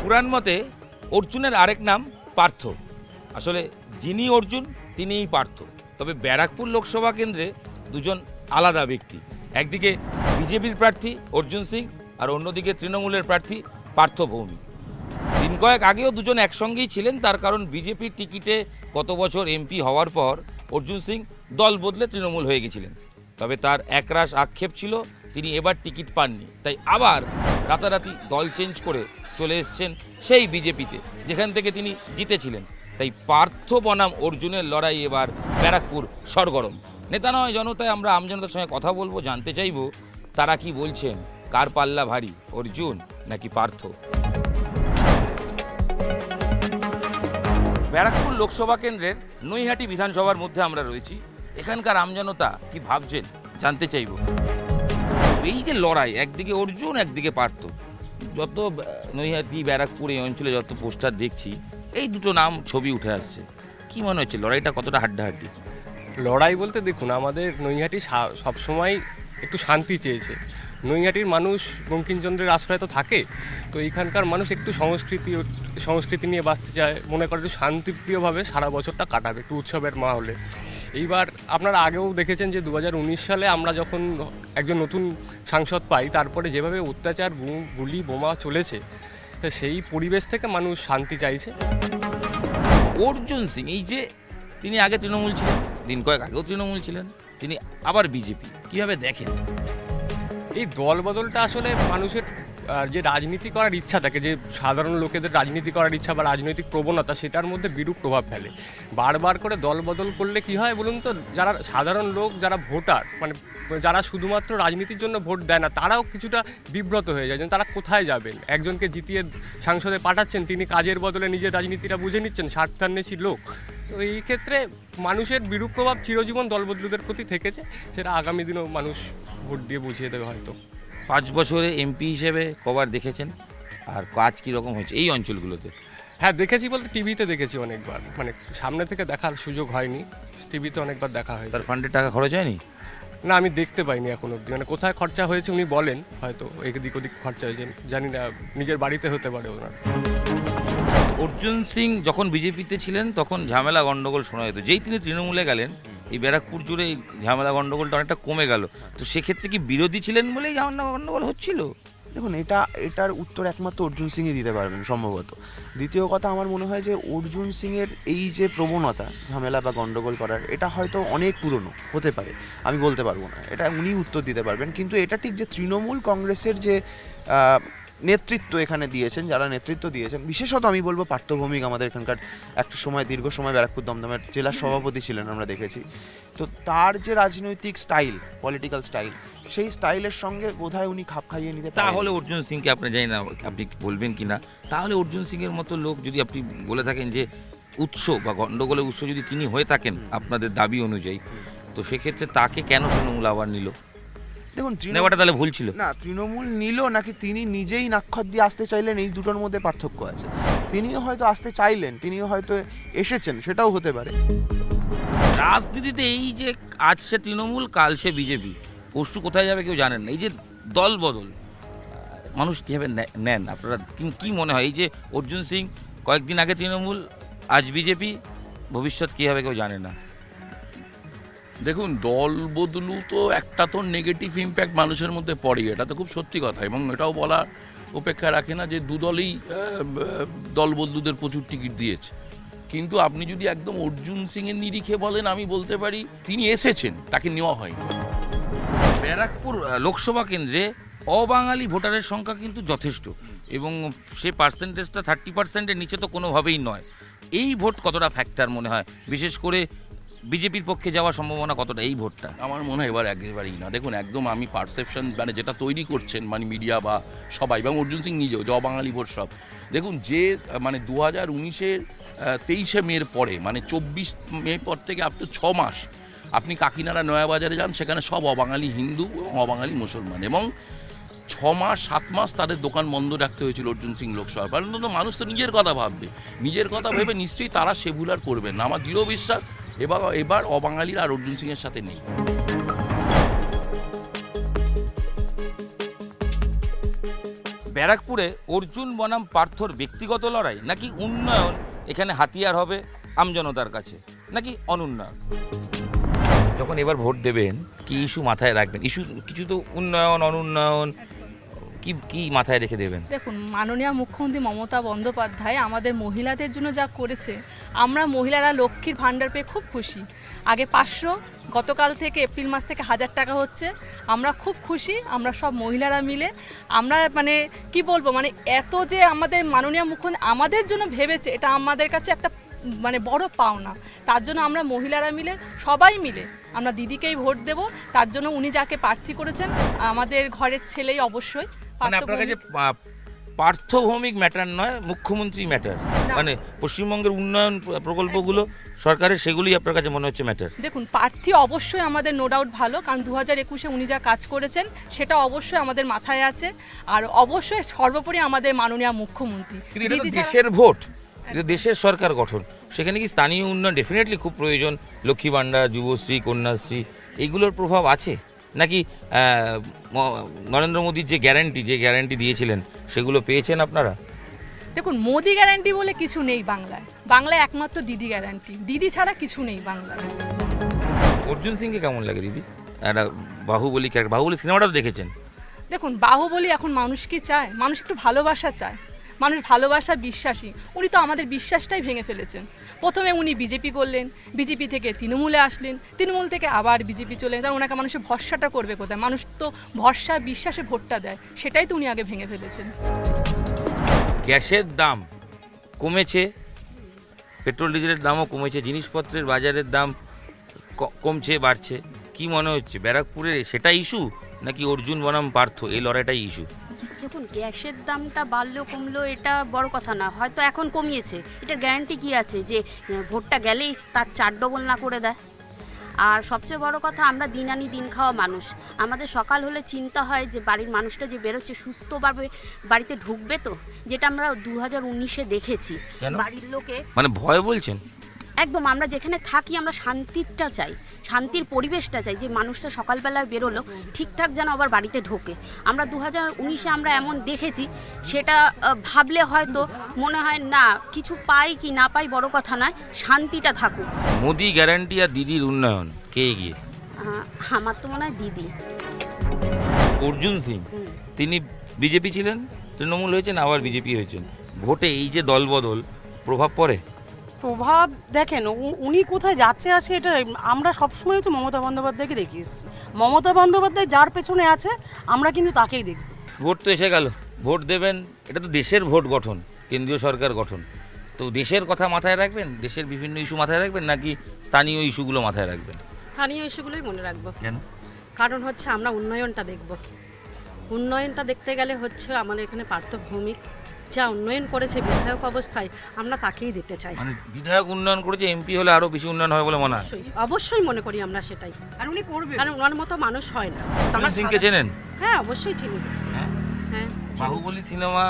পুরাণ মতে অর্জুনের আরেক নাম পার্থ। আসলে যিনি অর্জুন তিনিই পার্থ। তবে ব্যারাকপুর লোকসভা কেন্দ্রে দুজন আলাদা ব্যক্তি। একদিকে বিজেপির প্রার্থী অর্জুন সিং আর অন্যদিকে তৃণমূলের প্রার্থী পার্থ ভৌমিক। দিন কয়েক আগেও দুজন একসঙ্গেই ছিলেন, তার কারণ বিজেপির টিকিটে গত বছর এমপি হওয়ার পর অর্জুন সিং দল বদলে তৃণমূল হয়ে গেছিলেন। তবে তার একরাশ আক্ষেপ ছিল তিনি এবার টিকিট পাননি, তাই আবার রাতারাতি দল চেঞ্জ করে চলে এসছেন সেই বিজেপিতে, যেখান থেকে তিনি জিতেছিলেন। তাই পার্থ বনাম অর্জুনের লড়াই এবার ব্যারাকপুর সরগরম। নেতা নয় জনতায় আমরা আমজনতার সঙ্গে কথা বলবো, জানতে চাইব তারা কি বলছেন, কার পাল্লা ভারী, অর্জুন নাকি পার্থ। ব্যারাকপুর লোকসভা কেন্দ্রের নৈহাটি বিধানসভার মধ্যে আমরা রয়েছি। এখানকার আমজনতা কি ভাবছেন জানতে চাইব। এই যে লড়াই, একদিকে অর্জুন একদিকে পার্থ, যত নৈহাটি ব্যারাকপুর এই অঞ্চলে যত পোস্টার দেখছি এই দুটো নাম ছবি উঠে আসছে। কি মনে হচ্ছে লড়াইটা কতটা হাড্ডাহাড্ডি? লড়াই বলতে দেখুন, আমাদের নৈহাটি সবসময় একটু শান্তি চেয়েছে। নৈহাটির মানুষ বঙ্কিমচন্দ্রের আশ্রয় তো থাকে, তো এইখানকার মানুষ একটু সংস্কৃতি নিয়ে বাঁচতে চায়, মনে করে একটু শান্তিপ্রিয়ভাবে সারা বছরটা কাটাবে, একটু উৎসবের মাহলে। এইবার আপনারা আগেও দেখেছেন যে 2019 সালে আমরা যখন একজন নতুন সাংসদ পাই, তারপরে যেভাবে অত্যাচার, গুলি বোমা চলেছে, তো সেই পরিবেশ থেকে মানুষ শান্তি চাইছে। অর্জুন সিং এই যে তিনি আগে তৃণমূল ছিলেন, দিন কয়েক আগেও তৃণমূল ছিলেন, তিনি আবার বিজেপি, কিভাবে দেখেন? এই দল বদলটা আসলে মানুষের যে রাজনীতি করার ইচ্ছা থাকে, যে সাধারণ লোকেদের রাজনীতি করার ইচ্ছা বা রাজনৈতিক প্রবণতা, সেটার মধ্যে বিরূপ প্রভাব ফেলে। বারবার করে দল বদল করলে কি হয় বলুন তো, যারা সাধারণ লোক, যারা ভোটার, মানে যারা শুধুমাত্র রাজনীতির জন্য ভোট দেয় না, তারাও কিছুটা বিব্রত হয়ে যায় যে তারা কোথায় যাবেন। একজনকে জিতিয়ে সাংসদে পাঠাচ্ছেন, তিনি কাজের বদলে নিজের রাজনীতিটা বুঝে নিচ্ছেন, স্বার্থান্বেষী লোক। তো এই ক্ষেত্রে মানুষের বিরূপ প্রভাব চিরজীবন দলবদলুদের প্রতি থেকেছে, সেটা আগামী দিনেও মানুষ ভোট দিয়ে বুঝিয়ে দেবে হয়তো। 5 বছরে এমপি হিসেবে কবার দেখেছেন, আর কাজ কীরকম হয়েছে এই অঞ্চলগুলোতে? হ্যাঁ, দেখেছি বলতে টিভিতে দেখেছি অনেকবার, মানে সামনে থেকে দেখার সুযোগ হয়নি, টিভিতে অনেকবার দেখা হয়েছে। তার ফান্ডে টাকা খরচ হয়নি? না, আমি দেখতে পাইনি এখন অবধি, মানে কোথায় খরচা হয়েছে উনি বলেন, হয়তো এদিক ওদিক খরচা হয়েছে, জানি না, নিজের বাড়িতে হতে পারে ওনার। অর্জুন সিং যখন বিজেপিতে ছিলেন তখন ঝামেলা গণ্ডগোল শোনা যেত, যেই তিনি তৃণমূলে গেলেন এই ব্যারাকপুর জুড়ে এই ঝামেলা গণ্ডগোলটা অনেকটা কমে গেল। তো সেক্ষেত্রে কি বিরোধী ছিলেন বলেই ঝামেলা গণ্ডগোল হচ্ছিল? দেখুন, এটার উত্তর একমাত্র অর্জুন সিংই দিতে পারবেন সম্ভবত। দ্বিতীয় কথা, আমার মনে হয় যে অর্জুন সিংয়ের এই যে প্রবণতা ঝামেলা বা গণ্ডগোল করার, এটা হয়তো অনেক পুরনো হতে পারে, আমি বলতে পারবো না, এটা উনি উত্তর দিতে পারবেন। কিন্তু এটা ঠিক যে তৃণমূল কংগ্রেসের যে নেতৃত্ব এখানে দিয়েছেন, যারা নেতৃত্ব দিয়েছেন, বিশেষত আমি বলবো পার্থ ভৌমিক, আমাদের এখানকার একটা সময় দীর্ঘ সময় ব্যারাকপুর দমদমের জেলা সভাপতি ছিলেন, আমরা দেখেছি। তো তার যে রাজনৈতিক স্টাইল, পলিটিক্যাল স্টাইল, সেই স্টাইলের সঙ্গে বোধহয় উনি খাপ খাইয়ে নিতে পারেন। তাহলে অর্জুন সিংকে আপনি জানি না আপনি বলবেন কি না, তাহলে অর্জুন সিংয়ের মতো লোক যদি আপনি বলে থাকেন যে উৎস বা গণ্ডগোলের উৎস যদি তিনি হয়ে থাকেন আপনাদের দাবি অনুযায়ী, তো সেক্ষেত্রে তাকে কেন তৃণমূল আবার নিল? দেখুন, নেওয়াটা তাহলে ভুল ছিল না, তৃণমূল নিল নাকি তিনি নিজেই নাক্ষর দিয়ে আসতে চাইলেন, এই দুটোর মধ্যে পার্থক্য আছে। তিনিও হয়তো আসতে চাইলেন, তিনিও হয়তো এসেছেন, সেটাও হতে পারে। রাজনীতিতে এই যে আজ সে তৃণমূল, কাল সে বিজেপি, পরশু কোথায় যাবে কেউ জানেন না। এই যে দল বদল মানুষ কীভাবে নেন আপনারা, কি মনে হয়? এই যে অর্জুন সিং কয়েকদিন আগে তৃণমূল, আজ বিজেপি, ভবিষ্যৎ কী হবে কেউ জানে না। দেখুন, দল বদলু তো একটা তো নেগেটিভ ইম্প্যাক্ট মানুষের মধ্যে পড়ে, এটা তো খুব সত্যি কথা, এবং এটাও বলা অপেক্ষা রাখে না যে দুদলই দল বদলুদের প্রচুর টিকিট দিয়েছে। কিন্তু আপনি যদি একদম অর্জুন সিংয়ের নিরিখে বলেন, আমি বলতে পারি তিনি এসেছেন, তাকে নেওয়া হয়নি। ব্যারাকপুর লোকসভা কেন্দ্রে অবাঙালি ভোটারের সংখ্যা কিন্তু যথেষ্ট, এবং সে পার্সেন্টেজটা 30%-এর নিচে তো কোনোভাবেই নয়। এই ভোট কতটা ফ্যাক্টর মনে হয়, বিশেষ করে বিজেপির পক্ষে যাওয়ার সম্ভাবনা কতটা এই ভোটটা? আমার মনে হয় এবার একেবারেই না। দেখুন, একদম আমি পারসেপশন মানে যেটা তৈরি করছেন মানে মিডিয়া বা সবাই, এবং অর্জুন সিং নিজেও, যে অবাঙালি ভোট সব, দেখুন যে মানে 2019-এর 23শে মের পরে, মানে 24 মে পর থেকে আপ টু 6 মাস আপনি কাকিনাড়া নয়াবাজারে যান, সেখানে সব অবাঙালি হিন্দু এবং অবাঙালি মুসলমান, এবং 6 মাস 7 মাস তাদের দোকান বন্ধ রাখতে হয়েছিল অর্জুন সিং লোকসভা। কারণ মানুষ তো নিজের কথা ভাববে, নিজের কথা ভেবে নিশ্চয়ই তারা সে ভুল আর করবেন না। আমার দৃঢ় বিশ্বাস এবার অবাঙালিরা আর অর্জুন সিংয়ের সাথে নেই। ব্যারাকপুরে অর্জুন বনাম পার্থর ব্যক্তিগত লড়াই নাকি উন্নয়ন এখানে হাতিয়ার হবে আমজনতার কাছে, নাকি অনুন্নয়ন? যখন এবার ভোট দেবেন কি ইস্যু মাথায় রাখবেন? ইস্যু কিছু তো উন্নয়ন অনুন্নয়ন কি কি মাথায় রেখে দেবেন? দেখুন, মাননীয় মুখ্যমন্ত্রী মমতা বন্দ্যোপাধ্যায় আমাদের মহিলাদের জন্য যা করেছে, আমরা মহিলারা লক্ষ্মীর ভাণ্ডার পেয়ে খুব খুশি। আগে 500, গতকাল থেকে এপ্রিল মাস থেকে 1000 টাকা হচ্ছে। আমরা খুব খুশি, আমরা সব মহিলারা মিলে। আমরা মানে কি বলবো, মানে এত যে আমাদের মাননীয় মুখ্যমন্ত্রী আমাদের জন্য ভেবেছে, এটা আমাদের কাছে একটা মানে বড় পাওনা। তার জন্য আমরা মহিলারা মিলে, সবাই মিলে আমরা দিদিকেই ভোট দেব। তার জন্য উনি যাকে প্রার্থী করেছেন আমাদের ঘরের ছেলেই অবশ্যই। মানে আপনার কাছে পার্থ ভৌমিক ম্যাটার নয়, মুখ্যমন্ত্রী ম্যাটার, মানে পশ্চিমবঙ্গের উন্নয়ন প্রকল্পগুলো সরকারের, সেগুলোই আপনার কাছে মনে হচ্ছে ম্যাটার? দেখুন, প্রার্থী অবশ্যই আমাদের নো ডাউট ভালো, কারণ 2021-এ উনি যা কাজ করেছেন সেটা অবশ্যই আমাদের মাথায় আছে। আর অবশ্যই সর্বোপরি আমাদের মাননীয় মুখ্যমন্ত্রী। কিন্তু এটা তো দিদি ছাড়া- দেশের ভোট, এটা দেশের সরকার গঠন, সেখানে কি স্থানীয় উন্নয়ন ডেফিনেটলি খুব প্রয়োজন? লক্ষ্মী ভাণ্ডার, যুবশ্রী, কন্যাশ্রী, এইগুলোর প্রভাব আছে নাকি? নরেন্দ্র মোদীর যে গ্যারান্টি দিয়েছিলেন সেগুলো পেয়েছেন আপনারা? দেখুন, মোদি গ্যারান্টি বলে কিছু নেই বাংলায়। বাংলায় একমাত্র দিদি গ্যারান্টি, দিদি ছাড়া কিছু নেই বাংলায়। অর্জুন সিংকে কেমন লাগে দিদি? একটা বাহুবলী ক্যারেক্টার, বাহুবলী সিনেমাটা দেখেছেন? দেখুন, বাহুবলী এখন মানুষ কি চায়? মানুষ একটু ভালোবাসা চায়, মানুষ ভালোবাসা বিশ্বাসী। উনি তো আমাদের বিশ্বাসটাই ভেঙে ফেলেছেন। প্রথমে উনি বিজেপি করলেন, বিজেপি থেকে তৃণমূলে আসলেন, তৃণমূল থেকে আবার বিজেপি চলে গেলেন। ওনাকে মানুষের ভরসাটা করবে কোথায়? মানুষ তো ভরসা বিশ্বাসে ভোটটা দেয়, সেটাই তো উনি আগে ভেঙে ফেলেছেন। গ্যাসের দাম কমেছে, পেট্রোল ডিজেলের দামও কমেছে, জিনিসপত্রের বাজারের দাম কমছে বাড়ছে। কি মনে হচ্ছে ব্যারাকপুরে সেটা ইস্যু নাকি অর্জুন বনাম পার্থ এই লড়াইটাই ইস্যু? দেখুন, গ্যাসের দামটা বাড়লো কমলো এটা বড় কথা না, হয়তো এখন কমিয়েছে, এটার গ্যারান্টি কি আছে যে ভোটটা গেলেই তার 4 ডবল না করে দেয়? আর সবচেয়ে বড় কথা, আমরা দিন আনি দিন খাওয়া মানুষ। আমাদের সকাল হলে চিন্তা হয় যে বাড়ির মানুষটা যে বেরোচ্ছে সুস্থভাবে বাড়িতে ঢুকবে তো, যেটা আমরা 2019-এ দেখেছি। কেন? বাড়ির লোকে মানে ভয় বলছেন? একদম, আমরা যেখানে থাকি আমরা শান্তিটা চাই, শান্তির পরিবেশটা চাই, যে মানুষটা সকালবেলায় বেরোলো ঠিকঠাক যেন আবার বাড়িতে ঢোকে। আমরা 2019-এ আমরা এমন দেখেছি, সেটা ভাবলে হয়তো মনে হয় না কিছু পাই কি না পাই বড় কথা নয়, শান্তিটা থাকুক। মোদি গ্যারান্টি আর দিদির উন্নয়ন কে এগিয়ে? আমার তো মনে হয় দিদি। অর্জুন সিং তিনি বিজেপি ছিলেন, তৃণমূল হয়েছেন, আবার বিজেপি হয়েছেন। ভোটে এই যে দলবদল প্রভাব পড়ে? প্রভাব দেখেন, উনি কোথায় যাচ্ছে আছে এটা আমরা সবসময় হচ্ছে মমতা বন্দ্যোপাধ্যায়কে দেখে এসেছি। মমতা বন্দ্যোপাধ্যায় যার পেছনে আছে আমরা কিন্তু তাকেই দেখব। ভোট তো এসে গেল, ভোট দেবেন, এটা তো দেশের ভোট গঠন, কেন্দ্রীয় সরকার গঠন। তো দেশের কথা মাথায় রাখবেন, দেশের বিভিন্ন ইস্যু মাথায় রাখবেন নাকি স্থানীয় ইস্যুগুলো মাথায় রাখবেন? স্থানীয় ইস্যুগুলোই মনে রাখবো। কেন? কারণ হচ্ছে আমরা উন্নয়নটা দেখব। উন্নয়নটা দেখতে গেলে হচ্ছে আমাদের এখানে পার্থ ভৌমিক যা উন্নয়ন করেছে বিধায়ক অবস্থায়, আমরা তাকেই দিতে চাই। মানে বিধায়ক উন্নয়ন করেছে, এমপি হলে আরো বেশি উন্নয়ন হবে বলে মনে হয়? অবশ্যই মনে করি আমরা সেটাই, আর উনি করবে। কারণ ওনার মতো মানুষ হয় না। অর্জুন সিংকে চেনেন? হ্যাঁ, অবশ্যই চিনি। হ্যাঁ, হ্যাঁ, বাহুবলী সিনেমা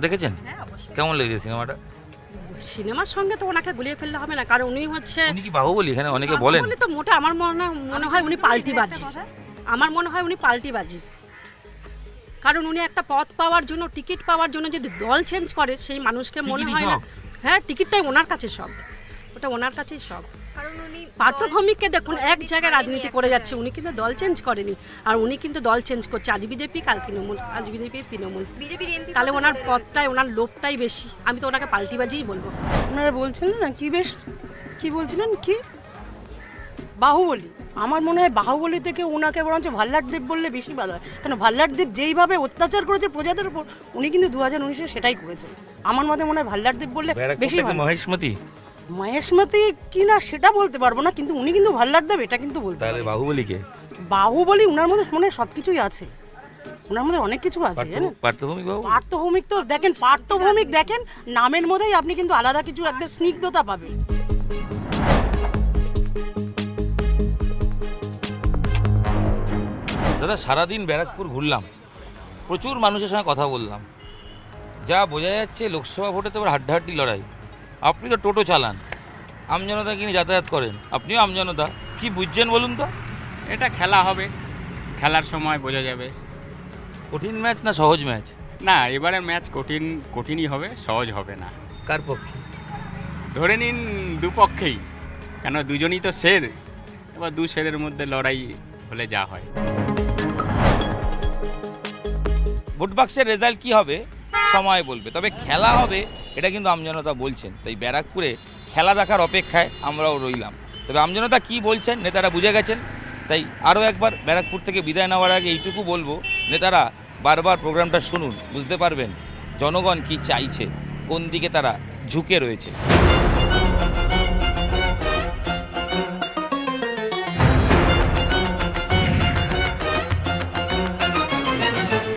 দেখেছেন? হ্যাঁ, অবশ্যই। কেমন লেগেছে সিনেমাটা? সিনেমার সঙ্গে তো ওনাকে গুলিয়ে ফেললে হবে না, কারণ উনি হচ্ছে উনি কি বাহুবলী? এখানে অনেকে বলেন। বাহুবলী তো মোটে আমার মনে হয় উনি পাল্টিবাজি। আমার মনে হয় উনি পাল্টিবাজি, কারণ উনি একটা পদ পাওয়ার জন্য, টিকিট পাওয়ার জন্য যদি দল চেঞ্জ করে, সেই মানুষকে মনে টিকিটই হয় না। সব? হ্যাঁ, টিকিটটাই ওনার কাছে সব, ওটা ওনার কাছেই সব। কারণ উনি পার্থ ভৌমিককে দেখুন এক জায়গায় রাজনীতি করে যাচ্ছে, উনি কিন্তু দল চেঞ্জ করেনি। আর উনি কিন্তু দল চেঞ্জ করছে, আজ বিজেপি কাল তৃণমূল, আজ বিজেপি তৃণমূল। বিজেপির এমপি, তাহলে ওনার পদটাই, ওনার লোভটাই বেশি। আমি তো ওনাকে পাল্টিবাজিই বলবো। ওনারা বলছিলেন না কি বেশ, কি বলছিলেন কি বাহুবলী। আমার মনে হয় বাহুবলী থেকে ওনাকে বরঞ্চ ভাল্লারদেব বললে বেশি ভালো হয়, কারণ ভাল্লারদেব যেইভাবে অত্যাচার করেছে প্রজাদের উপর, উনি কিন্তু 2019-এ সেটাই করেছে। আমার মতে মনে হয় ভাল্লারদেব বললে বেশি ভালো। মহেশমতি মহেশমতি কি না সেটা বলতে পারবো না, কিন্তু উনি কিন্তু ভাল্লারদেব এটা কিন্তু বলতে তাহলে পারবো। বাহুবলীকে? বাহুবলী ওনার মধ্যে মনে হয় সবকিছুই আছে, ওনার মধ্যে অনেক কিছু আছে জানেন। পার্থভৌমিক বাবু? পার্থভৌমিক তো দেখেন, পার্থভৌমিক দেখেন নামের মধ্যেই আপনি কিন্তু আলাদা কিছু একদম স্নিগ্ধতা পাবেন। দাদা, সারাদিন ব্যারাকপুর ঘুরলাম, প্রচুর মানুষের সঙ্গে কথা বললাম, যা বোঝা যাচ্ছে লোকসভা ভোটে তো এবার হাড্ডাহাড্ডি লড়াই। আপনি তো টোটো চালান, আমজনতা কিনে যাতায়াত করেন, আপনিও আমজনতা, কি বুঝছেন বলুন তো? এটা খেলা হবে, খেলার সময় বোঝা যাবে। কঠিন ম্যাচ না সহজ ম্যাচ? না, এবারে ম্যাচ কঠিনই হবে, সহজ হবে না। কার পক্ষে? ধরে নিন দুপক্ষেই, কেন দুজনই তো শের, এবার দু শেরের মধ্যে লড়াই হলে যা হয়। ভোট বাক্সের রেজাল্ট কি হবে সময় বলবে, তবে খেলা হবে এটা কিন্তু আমজনতা বলছেন। তাই ব্যারাকপুরে খেলা দেখার অপেক্ষায় আমরাও রইলাম। তবে আমজনতা কি বলছেন নেতারা বুঝে গেছেন। তাই আরও একবার ব্যারাকপুর থেকে বিদায় নেওয়ার আগে এইটুকু বলবো, নেতারা বারবার প্রোগ্রামটা শুনুন, বুঝতে পারবেন জনগণ কি চাইছে, কোন দিকে তারা ঝুঁকে রয়েছে।